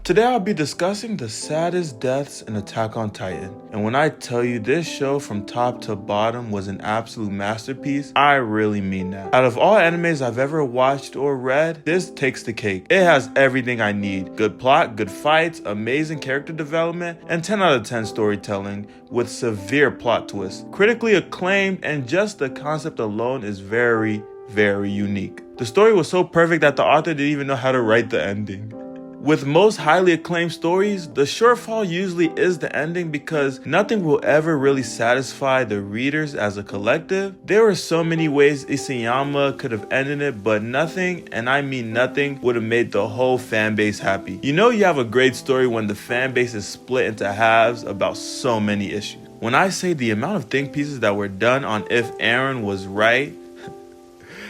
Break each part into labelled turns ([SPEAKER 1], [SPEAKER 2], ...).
[SPEAKER 1] Today I'll be discussing the saddest deaths in Attack on Titan. And when I tell you this show from top to bottom was an absolute masterpiece, I really mean that. Out of all animes I've ever watched or read, this takes the cake. It has everything I need. Good plot, good fights, amazing character development, and 10 out of 10 storytelling with severe plot twists. Critically acclaimed, and just the concept alone is very unique. The story was so perfect that the author didn't even know how to write the ending. With most highly acclaimed stories, the shortfall usually is the ending because nothing will ever really satisfy the readers as a collective. There were so many ways Isayama could have ended it, but nothing, and I mean nothing, would have made the whole fan base happy. You know you have a great story when the fan base is split into halves about so many issues. When I say the amount of think pieces that were done on if Eren was right,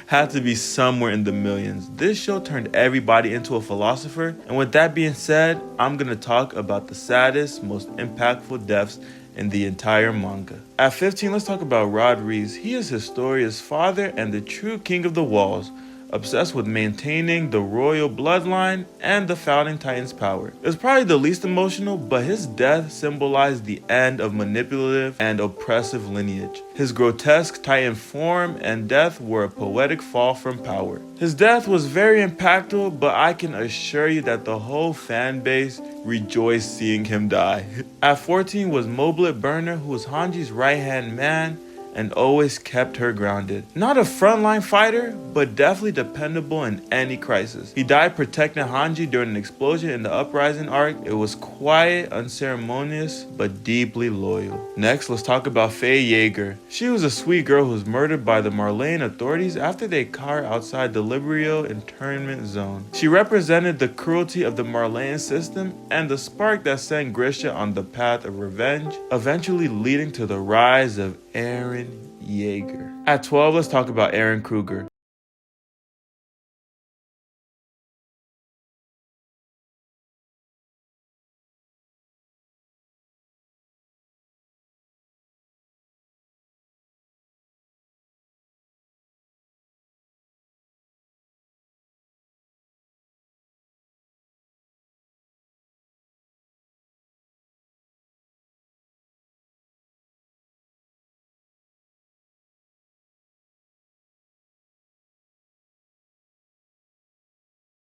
[SPEAKER 1] had to be somewhere in the millions. This show turned everybody into a philosopher, and with that being said, I'm gonna talk about the saddest, most impactful deaths in the entire manga. At 15, let's talk about Rod Reeves. He is Historia's father and the true king of the walls, obsessed with maintaining the royal bloodline and the founding Titan's power. It was probably the least emotional, but his death symbolized the end of manipulative and oppressive lineage. His grotesque Titan form and death were a poetic fall from power. His death was very impactful, but I can assure you that the whole fan base rejoiced seeing him die. At 14 was Moblet Burner, who was Hanji's right-hand man and always kept her grounded. Not a frontline fighter, but definitely dependable in any crisis. He died protecting Hanji during an explosion in the Uprising arc. It was quiet, unceremonious, but deeply loyal. Next, let's talk about Faye Yeager. She was a sweet girl who was murdered by the Marleyan authorities after they caught her outside the Liberio internment zone. She represented the cruelty of the Marleyan system and the spark that sent Grisha on the path of revenge, eventually leading to the rise of Eren Yeager. At 12, let's talk about Eren Kruger.